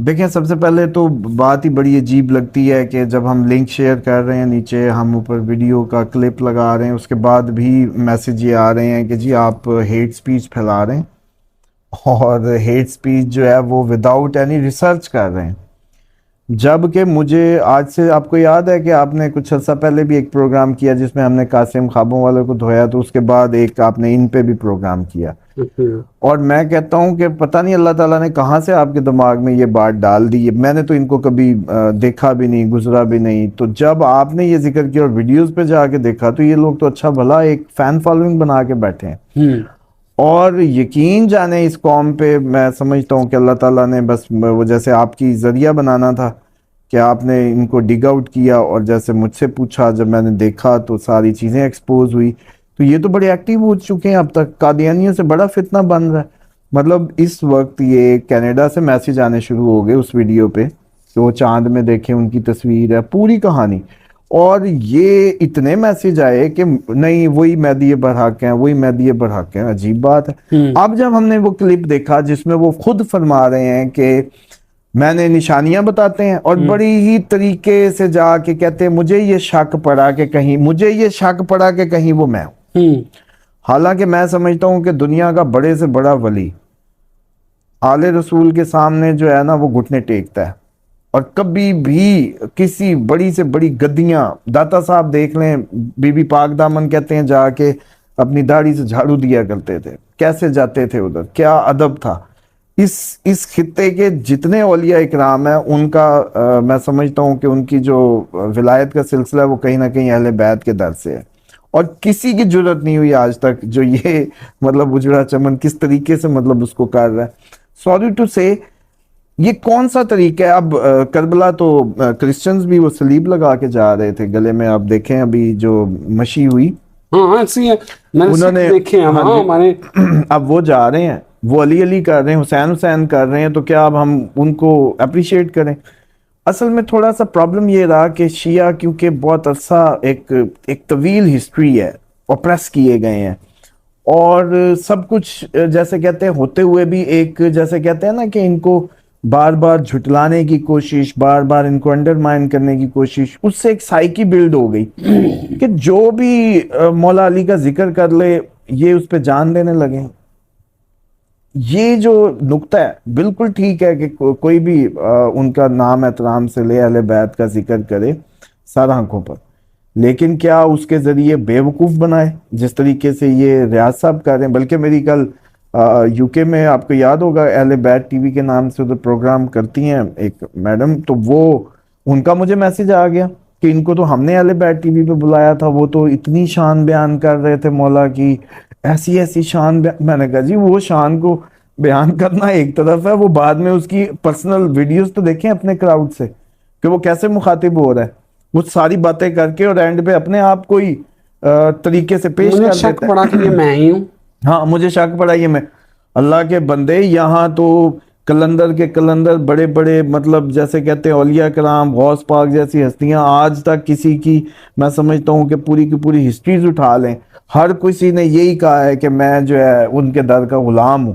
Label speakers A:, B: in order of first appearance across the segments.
A: دیکھیں سب سے پہلے تو بات ہی بڑی عجیب لگتی ہے کہ جب ہم لنک شیئر کر رہے ہیں، نیچے ہم اوپر ویڈیو کا کلپ لگا رہے ہیں، اس کے بعد بھی میسج یہ آ رہے ہیں کہ جی آپ ہیٹ سپیچ پھیلا رہے ہیں، اور ہیٹ سپیچ جو ہے وہ وداؤٹ اینی ریسرچ کر رہے ہیں. جب کہ مجھے آج سے، آپ کو یاد ہے کہ آپ نے کچھ عرصہ پہلے بھی ایک پروگرام کیا جس میں ہم نے قاسم خوابوں والے کو دھویا، تو اس کے بعد ایک آپ نے ان پہ بھی پروگرام کیا. اور میں کہتا ہوں کہ پتہ نہیں اللہ تعالیٰ نے کہاں سے آپ کے دماغ میں یہ بات ڈال دی ہے. میں نے تو ان کو کبھی دیکھا بھی نہیں، گزرا بھی نہیں. تو جب آپ نے یہ ذکر کیا اور ویڈیوز پہ جا کے دیکھا تو یہ لوگ تو اچھا بھلا ایک فین فالوئنگ بنا کے بیٹھے ہیں. اور یقین جانے اس قوم پہ، میں سمجھتا ہوں کہ اللہ تعالیٰ نے بس وہ جیسے آپ کی ذریعہ بنانا تھا کہ آپ نے ان کو ڈگ آؤٹ کیا، اور جیسے مجھ سے پوچھا، جب میں نے دیکھا تو ساری چیزیں ایکسپوز ہوئی. تو یہ تو بڑے ایکٹیو ہو چکے ہیں اب تک، قادیانیوں سے بڑا فتنہ بن رہا ہے. مطلب اس وقت یہ کینیڈا سے میسج آنے شروع ہو گئے اس ویڈیو پہ کہ وہ چاند میں دیکھیں، ان کی تصویر ہے، پوری کہانی. اور یہ اتنے میسج آئے کہ نہیں وہی مہدی برحق ہیں، وہی مہدی برحق ہیں. عجیب بات ہے. اب جب ہم نے وہ کلپ دیکھا جس میں وہ خود فرما رہے ہیں کہ میں نے نشانیاں بتاتے ہیں، اور بڑی ہی طریقے سے جا کے کہتے ہیں مجھے یہ شک پڑا کہ کہیں وہ میں ہوں. حالانکہ میں سمجھتا ہوں کہ دنیا کا بڑے سے بڑا ولی آل رسول کے سامنے جو ہے نا وہ گھٹنے ٹیکتا ہے، اور کبھی بھی کسی بڑی سے بڑی گدیاں، داتا صاحب دیکھ لیں، بی بی پاک دامن کہتے ہیں جا کے اپنی داڑھی سے جھاڑو دیا کرتے تھے، کیسے جاتے تھے ادھر، کیا ادب تھا. اس خطے کے جتنے اولیاء اکرام ہیں ان کا میں سمجھتا ہوں کہ ان کی جو ولایت کا سلسلہ ہے وہ کہیں نہ کہیں اہل بیت کے در سے ہے. اور کسی کی جرت نہیں ہوئی آج تک جو یہ مطلب اجڑا چمن کس طریقے سے مطلب اس کو کر رہا ہے. سوری ٹو سے، یہ کون سا طریقہ ہے؟ اب کربلا تو کرسچنز بھی وہ صلیب لگا کے جا رہے تھے گلے میں، آپ دیکھیں ابھی جو مشی ہوئی، انہوں نے ہمارے اب وہ جا رہے ہیں، وہ علی علی کر رہے ہیں، حسین حسین کر رہے ہیں. تو کیا اب ہم ان کو اپریشیٹ کریں؟ اصل میں تھوڑا سا پرابلم یہ رہا کہ شیعہ کیونکہ بہت عرصہ ایک طویل ہسٹری ہے، اوپریس کیے گئے ہیں، اور سب کچھ جیسے کہتے ہیں ہوتے ہوئے بھی ایک جیسے کہتے ہیں نا کہ ان کو بار بار جھٹلانے کی کوشش، بار بار ان کو انڈرمائن کرنے کی کوشش، اس سے ایک سائیکی بلڈ ہو گئی کہ جو بھی مولا علی کا ذکر کر لے یہ اس پہ جان دینے لگے. یہ جو نقطہ ہے بالکل ٹھیک ہے کہ کوئی بھی ان کا نام احترام سے لے، اہل بیت کا ذکر کرے سر آنکھوں پر، لیکن کیا اس کے ذریعے بے وقوف بنائے جس طریقے سے یہ ریاض صاحب کر رہے ہیں. بلکہ میری کل یو کے میں، آپ کو یاد ہوگا اہل بیت ٹی وی کے نام سے ادھر پروگرام کرتی ہیں ایک میڈم، تو وہ ان کا مجھے میسج آ گیا کہ ان کو تو ہم نے اہل بیت ٹی وی پہ بلایا تھا، وہ تو اتنی شان بیان کر رہے تھے مولا کی، ایسی شان بیان. میں نے کہا جی وہ شان کو بیان کرنا ایک طرف ہے، وہ بعد میں اس کی پرسنل ویڈیوز تو دیکھیں اپنے کراؤڈ سے کہ وہ کیسے مخاطب ہو رہا ہے، وہ ساری باتیں کر کے اور اینڈ پہ اپنے آپ کو ہی طریقے سے پیش کر دیتا ہے.
B: شک پڑا کہ یہ میں ہی ہوں.
A: ہاں مجھے شک پڑا یہ میں. اللہ کے بندے، یہاں تو کلندر کے کلندر بڑے بڑے مطلب جیسے کہتے ہیں اولیاء کرام، غوث پاک جیسی ہستیاں آج تک کسی کی میں سمجھتا ہوں کہ پوری کی پوری ہسٹریز اٹھا لیں، ہر کسی نے یہی کہا ہے کہ میں جو ہے ان کے در کا غلام ہوں.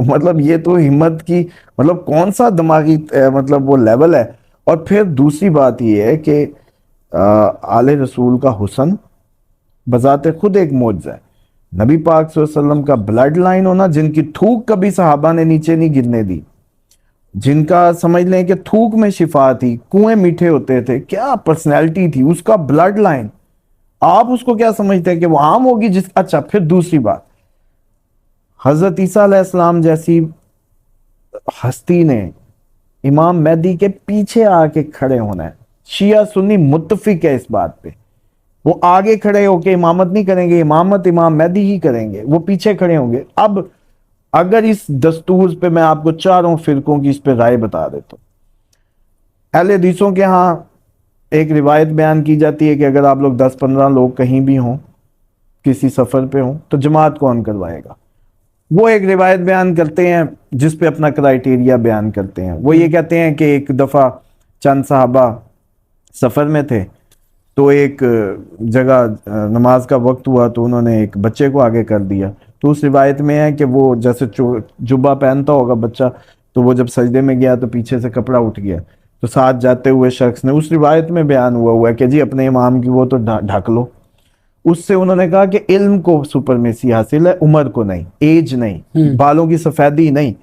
A: مطلب یہ تو ہمت کی مطلب کون سا دماغی مطلب وہ لیول ہے. اور پھر دوسری بات یہ ہے کہ آل رسول کا حسن بذات خود ایک معجزہ ہے. نبی پاک صلی اللہ علیہ وسلم کا بلڈ لائن ہونا، جن کی تھوک کبھی صحابہ نے نیچے نہیں گرنے دی، جن کا سمجھ لیں کہ تھوک میں شفا تھی، کنویں میٹھے ہوتے تھے، کیا پرسنالٹی تھی اس کا بلڈ لائن. آپ اس کو کیا سمجھتے ہیں کہ وہ عام ہوگی اچھا پھر دوسری بات، حضرت عیسیٰ علیہ السلام جیسی ہستی نے امام مہدی کے پیچھے آ کے کھڑے ہونا ہے. شیعہ سنی متفق ہے اس بات پہ، وہ آگے کھڑے ہو کے امامت نہیں کریں گے، امامت امام مہدی ہی کریں گے، وہ پیچھے کھڑے ہوں گے. اب اگر اس دستور پہ میں آپ کو چاروں فرقوں کی اس پہ رائے بتا دیتا ہوں. اہل حدیثوں کے ہاں ایک روایت بیان کی جاتی ہے کہ اگر آپ لوگ 10-15 لوگ کہیں بھی ہوں، کسی سفر پہ ہوں، تو جماعت کون کروائے گا؟ وہ ایک روایت بیان کرتے ہیں جس پہ اپنا کرائیٹیریا بیان کرتے ہیں. وہ یہ کہتے ہیں کہ ایک دفعہ چند صحابہ سفر میں تھے، تو ایک جگہ نماز کا وقت ہوا تو انہوں نے ایک بچے کو آگے کر دیا. تو اس روایت میں ہے کہ وہ جیسے جبہ پہنتا ہوگا بچہ، تو وہ جب سجدے میں گیا تو پیچھے سے کپڑا اٹھ گیا، تو ساتھ جاتے ہوئے شخص نے، اس روایت میں بیان ہوا ہے کہ جی اپنے امام کی وہ تو ڈھک لو. اس سے انہوں نے کہا کہ علم کو سپرمیسی حاصل ہے، عمر کو نہیں، ایج نہیں، بالوں کی سفیدی نہیں،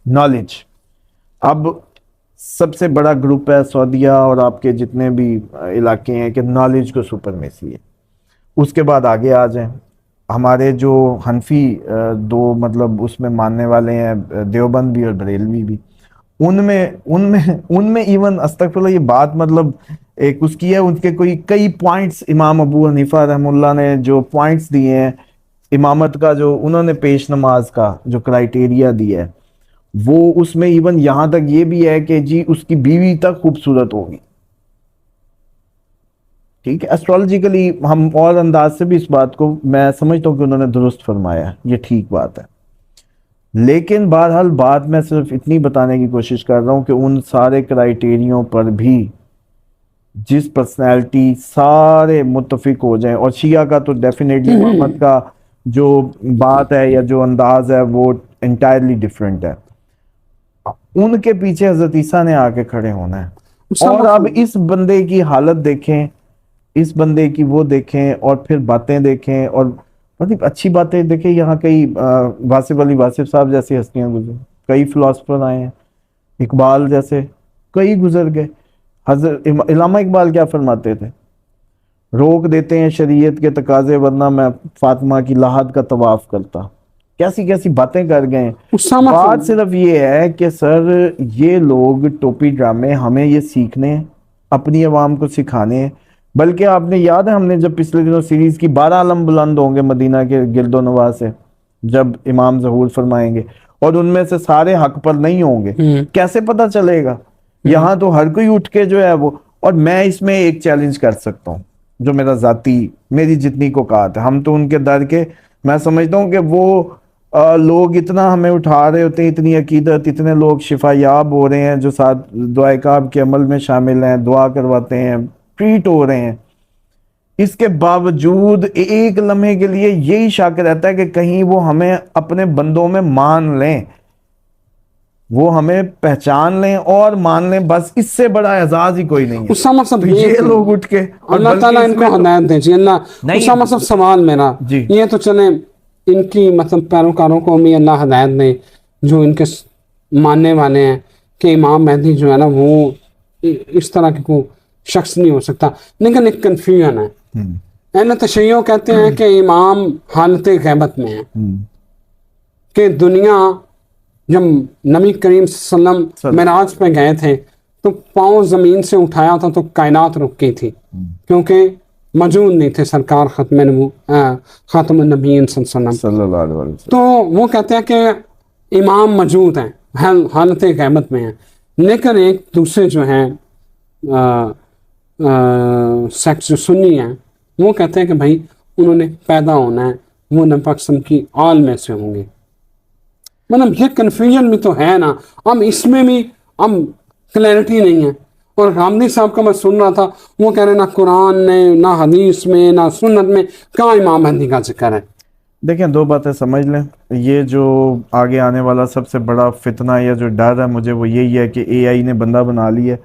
A: نالج. اب سب سے بڑا گروپ ہے سعودیہ اور آپ کے جتنے بھی علاقے ہیں کہ نالج کو سپرمیسی ہے. اس کے بعد آگے آ جائیں، ہمارے جو حنفی دو مطلب اس میں ماننے والے ہیں، دیوبند بھی اور بریلوی بھی، ان میں ایون استغفر اللہ، یہ بات مطلب ایک اس کی ہے، ان کے کوئی کئی پوائنٹس امام ابو حنیفہ رحم اللہ نے جو پوائنٹس دیے ہیں امامت کا، جو انہوں نے پیش نماز کا جو کرائیٹیریا دیا ہے، وہ اس میں ایون یہاں تک یہ بھی ہے کہ جی اس کی بیوی تک خوبصورت ہوگی. ٹھیک ہے، ایسٹرالوجیکلی ہم اور انداز سے بھی اس بات کو میں سمجھتا ہوں کہ انہوں نے درست فرمایا ہے، یہ ٹھیک بات ہے. لیکن بہرحال بات میں صرف اتنی بتانے کی کوشش کر رہا ہوں کہ ان سارے کرائیٹیریوں پر بھی جس پرسنالٹی سارے متفق ہو جائیں، اور شیعہ کا تو ڈیفینیٹلی محمد کا جو بات ہے یا جو انداز ہے وہ انٹائرلی ڈیفرنٹ ہے، ان کے پیچھے حضرت عیسیٰ نے آ کے کھڑے ہونا ہے. اور اب اس بندے کی حالت دیکھیں، اس بندے کی وہ دیکھیں، اور پھر باتیں دیکھیں، اور مطلب اچھی باتیں دیکھیں. یہاں کئی واصف علی واصف صاحب جیسی ہستیاں گزری، کئی فلاسفر آئے ہیں، اقبال جیسے کئی گزر گئے. حضرت علامہ اقبال کیا فرماتے تھے؟ روک دیتے ہیں شریعت کے تقاضے ورنہ میں فاطمہ کی لاحد کا طواف کرتا. کیسی کیسی باتیں کر گئے ہیں. بات صرف یہ ہے کہ سر یہ لوگ ٹوپی ڈرامے ہمیں یہ سیکھنے ہیں، اپنی عوام کو سکھانے ہیں. بلکہ آپ نے یاد ہے ہم نے جب پچھلے دنوں سیریز کی 12 علم بلند ہوں گے مدینہ کے گرد و نواح سے، جب امام ظہور فرمائیں گے، اور ان میں سے سارے حق پر نہیں ہوں گے، کیسے پتہ چلے گا؟ یہاں تو ہر کوئی اٹھ کے جو ہے وہ، اور میں اس میں ایک چیلنج کر سکتا ہوں جو میرا ذاتی، میری جتنی کو کہات ہے، ہم تو ان کے در کے، میں سمجھتا ہوں کہ وہ لوگ اتنا ہمیں اٹھا رہے ہوتے ہیں، اتنی عقیدت، اتنے لوگ شفا یاب ہو رہے ہیں جو ساتھ دعائے کعب کے عمل میں شامل ہیں، دعا کرواتے ہیں، ٹریٹ ہو رہے ہیں. اس کے باوجود ایک لمحے کے لیے یہی شک رہتا ہے کہ کہیں وہ ہمیں اپنے بندوں میں مان لیں، وہ ہمیں پہچان لیں اور مان لیں، بس اس سے بڑا اعزاز ہی کوئی نہیں ہے.
B: اسامہ صاحب
A: یہ لوگ اٹھ کے،
B: اللہ تعالیٰ ان کو ہدایت دے جی. اللہ اسامہ صاحب سوال میرا یہ تو چلیں ان کی مطلب پیروکاروں کو بھی اللہ ہدایت دے جو ان کے ماننے والے ہیں کہ امام مہدی جو ہے نا وہ اس طرح کی کوئی شخص نہیں ہو سکتا. لیکن ایک کنفیوژن ہے. اہل تشیع کہتے ہیں کہ امام حالت غیبت میں ہے، کہ دنیا جب نبی کریم صلی اللہ علیہ وسلم معراج پہ گئے تھے تو پاؤں زمین سے اٹھایا تھا تو کائنات رک گئی تھی، کیونکہ موجود نہیں تھے سرکار خاتم النبیین صلی اللہ علیہ وسلم. تو وہ کہتے ہیں کہ امام موجود ہیں، حالت غیبت میں ہیں. لیکن ایک دوسرے جو ہیں سیکس جو سنی ہیں وہ کہتے ہیں کہ بھائی انہوں نے پیدا ہونا ہے، وہ نبی پاک صلی اللہ علیہ وسلم کی آل میں سے ہوں گے. مطلب یہ کنفیوژن بھی تو ہے نا، اب اس میں بھی اب کلیئرٹی نہیں ہے. اور غامدی صاحب کا میں سن رہا تھا، وہ کہہ رہے نہ قرآن میں، نہ حدیث میں، نہ سنت میں کہاں امام مہدی کا ذکر ہے.
A: دیکھیں دو باتیں سمجھ لیں، یہ جو آگے آنے والا سب سے بڑا فتنہ یا جو ڈر ہے مجھے وہ یہی ہے کہ اے آئی نے بندہ بنا لی ہے،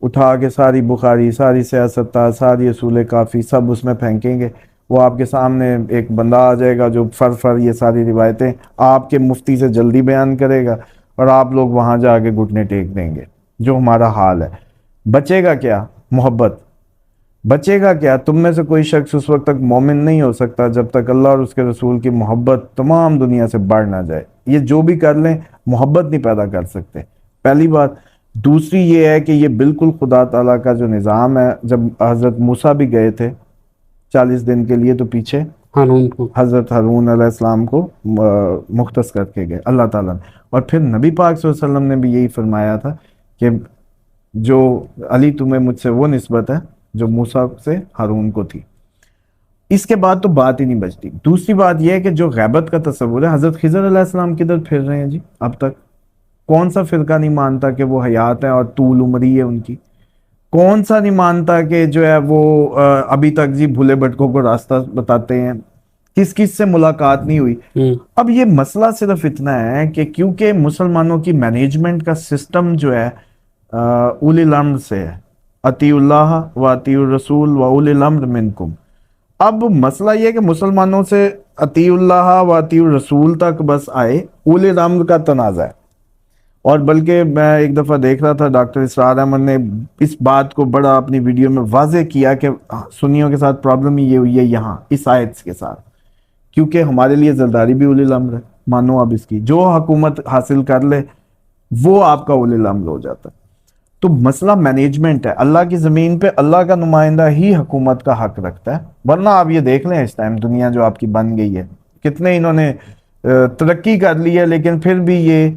A: اٹھا کے ساری بخاری، ساری سیاست، ساری اصول کافی سب اس میں پھینکیں گے. وہ آپ کے سامنے ایک بندہ آ جائے گا جو فر یہ ساری روایتیں آپ کے مفتی سے جلدی بیان کرے گا، اور آپ لوگ وہاں جا کے گھٹنے ٹیک دیں گے، جو ہمارا حال ہے. بچے گا کیا؟ محبت. بچے گا کیا؟ تم میں سے کوئی شخص اس وقت تک مومن نہیں ہو سکتا جب تک اللہ اور اس کے رسول کی محبت تمام دنیا سے بڑھ نہ جائے. یہ جو بھی کر لیں محبت نہیں پیدا کر سکتے، پہلی بات. دوسری یہ ہے کہ یہ بالکل خدا تعالیٰ کا جو نظام ہے، جب حضرت موسیٰ بھی گئے تھے 40 دن کے لیے تو پیچھے حضرت ہارون علیہ السلام کو مختص کر کے گئے اللہ تعالیٰ نے. اور پھر نبی پاک صلی اللہ علیہ وسلم نے بھی یہی فرمایا تھا کہ جو علی تمہیں مجھ سے وہ نسبت ہے جو موسیٰ سے ہارون کو تھی. اس کے بعد تو بات ہی نہیں بچتی. دوسری بات یہ ہے کہ جو غیبت کا تصور ہے، حضرت خضر علیہ السلام کدھر پھر رہے ہیں جی اب تک؟ کون سا فرقہ نہیں مانتا کہ وہ حیات ہیں اور طول عمری ہے ان کی؟ کون سا نہیں مانتا کہ جو ہے وہ ابھی تک جی بھولے بٹکوں کو راستہ بتاتے ہیں؟ کس کس سے ملاقات نہیں ہوئی. اب یہ مسئلہ صرف اتنا ہے کہ کیونکہ مسلمانوں کی مینجمنٹ کا سسٹم جو ہے اولی الامر سے ہے, اطیعوا اللہ و اطیعوا الرسول و اولی الامر منکم. اب مسئلہ یہ ہے کہ مسلمانوں سے اطیعوا اللہ و اطیعوا الرسول تک بس آئے, اولی الامر کا تنازع ہے. اور بلکہ میں ایک دفعہ دیکھ رہا تھا ڈاکٹر اسرار احمد نے اس بات کو بڑا اپنی ویڈیو میں واضح کیا کہ سنیوں کے ساتھ پرابلم یہ ہوئی ہے یہاں اس آیت کے ساتھ, کیونکہ ہمارے لیے زرداری بھی اولی الامر ہے, مانو اب اس کی جو حکومت حاصل کر لے وہ آپ کا اولی الامر ہو جاتا ہے. تو مسئلہ مینجمنٹ ہے. اللہ کی زمین پہ اللہ کا نمائندہ ہی حکومت کا حق رکھتا ہے, ورنہ آپ یہ دیکھ لیں اس ٹائم دنیا جو آپ کی بن گئی ہے, کتنے انہوں نے ترقی کر لی ہے, لیکن پھر بھی یہ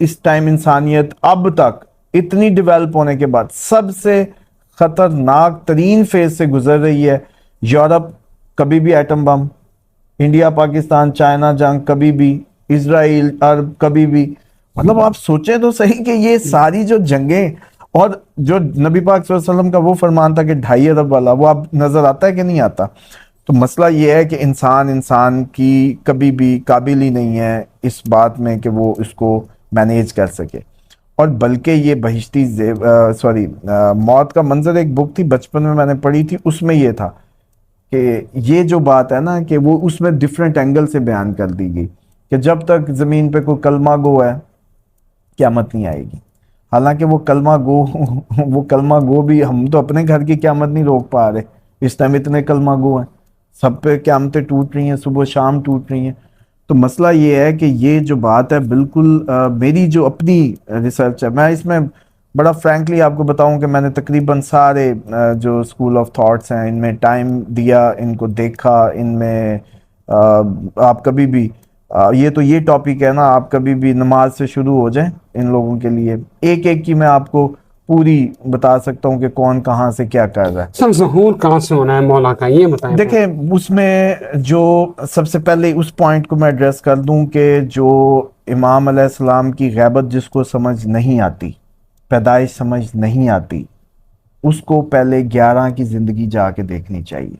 A: اس ٹائم انسانیت اب تک اتنی ڈیولپ ہونے کے بعد سب سے خطرناک ترین فیز سے گزر رہی ہے. یورپ کبھی بھی atom bomb, India Pakistan China جنگ کبھی بھی, اسرائیل عرب کبھی بھی. مطلب آپ سوچیں تو صحیح کہ یہ ساری جو جنگیں, اور جو نبی پاک صلی اللہ علیہ وسلم کا وہ فرمان تھا کہ 2.5 ارب والا, وہ اب نظر آتا ہے کہ نہیں آتا. تو مسئلہ یہ ہے کہ انسان کی کبھی بھی قابل ہی نہیں ہے اس بات میں کہ وہ اس کو مینیج کر سکے. اور بلکہ یہ بہشتی موت کا منظر ایک بک تھی بچپن میں نے پڑھی تھی, اس میں یہ تھا کہ یہ جو بات ہے نا کہ وہ اس میں ڈیفرنٹ اینگل سے بیان کر دی گئی کہ جب تک زمین پہ کوئی کلمہ گو ہے قیامت نہیں آئے گی. حالانکہ وہ کلمہ گو بھی ہم تو اپنے گھر کی قیامت نہیں روک پا رہے, اس ٹائم اتنے کلمہ گو ہیں, سب پہ قیامتیں ٹوٹ رہی ہیں, صبح شام ٹوٹ رہی ہیں. تو مسئلہ یہ ہے کہ یہ جو بات ہے بالکل میری جو اپنی ریسرچ ہے, میں اس میں بڑا فرینکلی آپ کو بتاؤں کہ میں نے تقریباً سارے جو اسکول آف تھاٹس ہیں ان میں ٹائم دیا, ان کو دیکھا, ان میں آپ کبھی بھی یہ ٹاپک ہے نا, آپ کبھی بھی نماز سے شروع ہو جائیں ان لوگوں کے لیے, ایک ایک کی میں آپ کو پوری بتا سکتا ہوں کہ کون کہاں سے کیا کر رہا ہے.
B: سب ظہور کہاں سے ہونا ہے مولا کا یہ بتائیں.
A: دیکھیں اس میں جو سب سے پہلے اس پوائنٹ کو میں ایڈریس کر دوں کہ جو امام علیہ السلام کی غیبت جس کو سمجھ نہیں آتی, پیدائش سمجھ نہیں آتی, اس کو پہلے 11 کی زندگی جا کے دیکھنی چاہیے.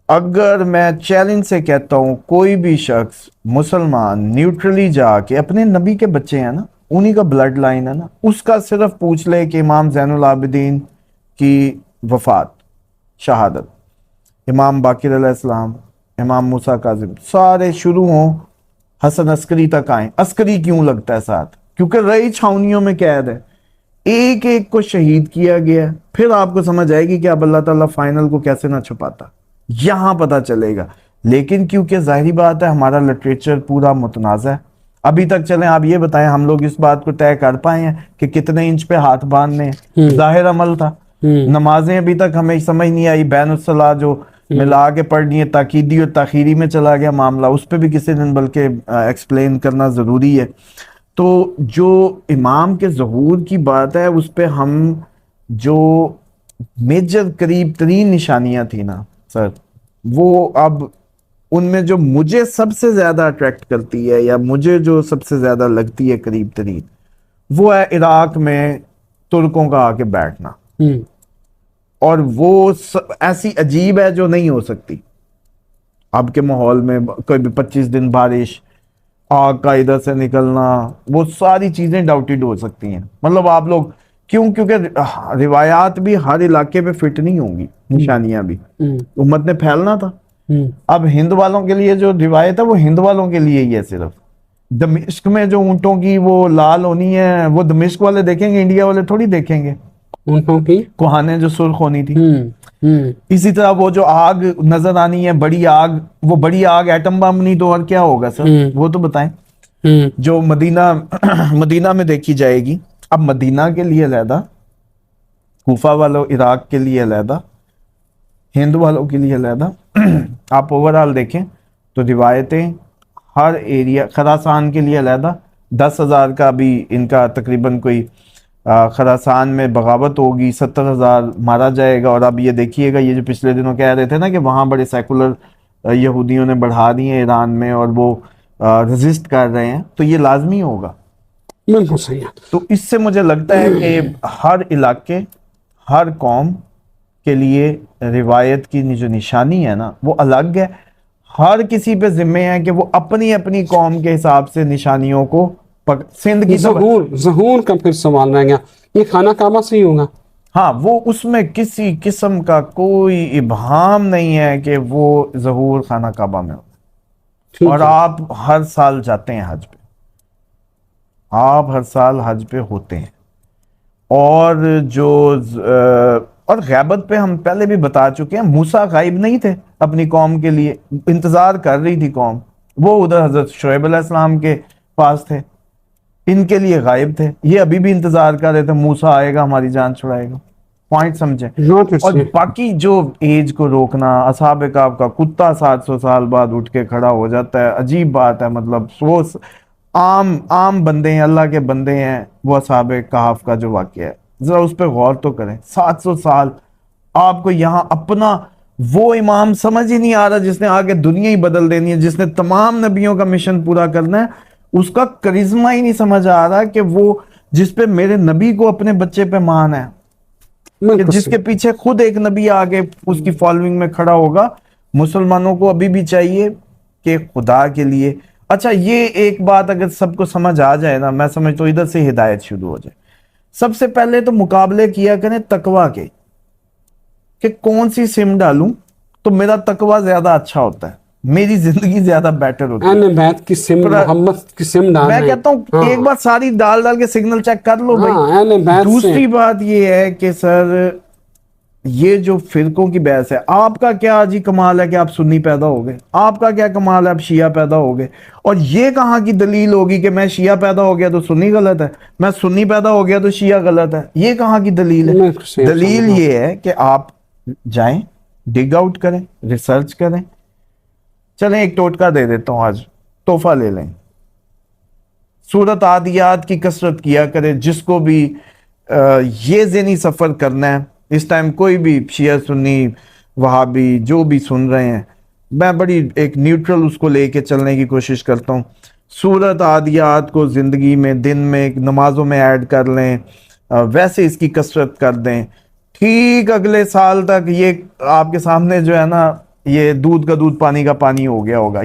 A: اگر میں چیلنج سے کہتا ہوں کوئی بھی شخص مسلمان نیوٹرلی جا کے, اپنے نبی کے بچے ہیں نا, انہی کا بلڈ لائن ہے نا, اس کا صرف پوچھ لے کہ امام زین العابدین کی وفات, شہادت, امام باقر علیہ السلام, امام موسیٰ کاظم, سارے شروع ہوں حسن عسکری تک آئیں. عسکری کیوں لگتا ہے ساتھ؟ کیونکہ رئی چھاونیوں میں قید ہے, ایک ایک کو شہید کیا گیا. پھر آپ کو سمجھ آئے گی کہ اب اللہ تعالیٰ فائنل کو کیسے نہ چھپاتا, یہاں پتہ چلے گا. لیکن کیونکہ ظاہری بات ہے ہمارا لٹریچر پورا متنازع ہے. ابھی تک چلیں آپ یہ بتائیں, ہم لوگ اس بات کو طے کر پائے ہیں کہ کتنے انچ پہ ہاتھ باندھنے, ظاہر عمل تھا. نمازیں ابھی تک ہمیں سمجھ نہیں آئی, بین الصلاح جو ملا کے پڑھنی ہے, تاکیدی اور تاخیری میں چلا گیا معاملہ, اس پہ بھی کسی دن بلکہ ایکسپلین کرنا ضروری ہے. تو جو امام کے ظہور کی بات ہے اس پہ ہم جو میجر قریب ترین نشانیاں تھیں نا سر, وہ اب ان میں جو مجھے سب سے زیادہ اٹریکٹ کرتی ہے یا مجھے جو سب سے زیادہ لگتی ہے قریب ترین, وہ ہے عراق میں ترکوں کا آ کے بیٹھنا. اور وہ ایسی عجیب ہے جو نہیں ہو سکتی اب کے ماحول میں. کوئی بھی 25 دن بارش, آگ کا ادھر سے نکلنا, وہ ساری چیزیں ڈاؤٹیڈ ہو سکتی ہیں. مطلب آپ لوگ کیونکہ روایات بھی ہر علاقے پہ فٹ نہیں ہوں گی, نشانیاں بھی امت نے پھیلنا تھا. اب ہند والوں کے لیے جو روایت ہے وہ ہند والوں کے لیے ہی ہے صرف. دمشق میں جو اونٹوں کی وہ لال ہونی ہے, وہ دمشق والے دیکھیں گے, انڈیا والے تھوڑی دیکھیں گے.
B: اونٹوں کی
A: کوہانیں جو سرخ ہونی تھی. اسی طرح وہ جو آگ نظر آنی ہے, بڑی آگ, وہ بڑی آگ ایٹم بم نہیں تو اور کیا ہوگا سر, وہ تو بتائیں. جو مدینہ میں دیکھی جائے گی. اب مدینہ کے لیے علیحدہ, کوفہ والوں عراق کے لیے علیحدہ, ہند والوں کے لیے علیحدہ. آپ اوورال دیکھیں تو روایتیں ہر ایریا, خراسان کے لیے علیحدہ, 10,000 کا بھی ان کا تقریباً کوئی خراسان میں بغاوت ہوگی, 70,000 مارا جائے گا. اور اب یہ دیکھیے گا, یہ جو پچھلے دنوں کہہ رہے تھے نا کہ وہاں بڑے سیکولر یہودیوں نے بڑھا دی ہیں ایران میں اور وہ ریزسٹ کر رہے ہیں, تو یہ لازمی ہوگا.
B: بالکل صحیح ہے.
A: تو اس سے مجھے لگتا ہے کہ ہر علاقے, ہر قوم کے لیے روایت کی جو نشانی ہے نا وہ الگ ہے. ہر کسی پہ ذمہ ہے کہ وہ اپنی اپنی قوم کے حساب سے نشانیوں کو سندھ کی
B: ظہور کا پھر سوال رہ گیا, یہ خانہ کعبہ سے ہی ہوگا؟
A: ہاں, وہ اس میں کسی قسم کا کوئی ابہام نہیں ہے کہ وہ ظہور خانہ کعبہ میں ہو. اور آپ ہر سال جاتے ہیں حج پہ, آپ ہر سال حج پہ ہوتے ہیں. اور جو اور غیبت پہ ہم پہلے بھی بتا چکے ہیں, موسیٰ غائب نہیں تھے اپنی قوم کے لیے, انتظار کر رہی تھی قوم, وہ ادھر حضرت شعیب علیہ السلام کے پاس تھے, ان کے لیے غائب تھے. یہ ابھی بھی انتظار کر رہے تھے موسیٰ آئے گا ہماری جان چھڑائے گا. پوائنٹ سمجھیں. اور باقی جو ایج کو روکنا, اصحاب کہف کا کتا 700 سال بعد اٹھ کے کھڑا ہو جاتا ہے, عجیب بات ہے. مطلب وہ عام بندے ہیں, اللہ کے بندے ہیں. وہ اصحاب کہف کا جو واقعہ ہے ذرا اس پہ غور تو کریں. 700 سال آپ کو یہاں اپنا وہ امام سمجھ ہی نہیں آ رہا جس نے آگے دنیا ہی بدل دینی ہے, جس نے تمام نبیوں کا مشن پورا کرنا ہے. اس کا کرزمہ ہی نہیں سمجھ آ رہا کہ وہ جس پہ میرے نبی کو اپنے بچے پہ مان ہے, کہ جس کے پیچھے خود ایک نبی آگے اس کی فالوئنگ میں کھڑا ہوگا. مسلمانوں کو ابھی بھی چاہیے کہ خدا کے لیے, اچھا یہ ایک بات اگر سب کو سمجھ آ جائے نا, میں سمجھتا ہوں ادھر سے ہدایت شروع ہو جائے. سب سے پہلے تو مقابلے کیا کریں تقویٰ کے, کہ کون سی سم ڈالوں تو میرا تقویٰ زیادہ اچھا ہوتا ہے, میری زندگی زیادہ بیٹر ہوتی ہے.
B: بیت کی سم, محمد کی سم ڈال,
A: میں کہتا ہوں ایک بار ساری ڈال کے سگنل چیک کر لو بھائی. دوسری بات یہ ہے کہ سر یہ جو فرقوں کی بحث ہے, آپ کا کیا جی کمال ہے کہ آپ سنی پیدا ہو گئے, آپ کا کیا کمال ہے آپ شیعہ پیدا ہو گئے. اور یہ کہاں کی دلیل ہوگی کہ میں شیعہ پیدا ہو گیا تو سنی غلط ہے, میں سنی پیدا ہو گیا تو شیعہ غلط ہے؟ یہ کہاں کی دلیل ہے؟ دلیل یہ ہے کہ آپ جائیں, ڈگ آؤٹ کریں, ریسرچ کریں. چلیں ایک ٹوٹکا دے دیتا ہوں, آج تحفہ لے لیں. سورت عادیات کی کثرت کیا کرے. جس کو بھی یہ ذہنی سفر کرنا ہے اس ٹائم, کوئی بھی شیعہ سنی وہابی جو بھی سن رہے ہیں, میں بڑی ایک نیوٹرل اس کو لے کے چلنے کی کوشش کرتا ہوں. سورت عادیات کو زندگی میں دن میں نمازوں میں ایڈ کر لیں, ویسے اس کی کثرت کر دیں. ٹھیک اگلے سال تک یہ آپ کے سامنے جو ہے نا, یہ دودھ کا دودھ پانی کا پانی ہو گیا ہوگا.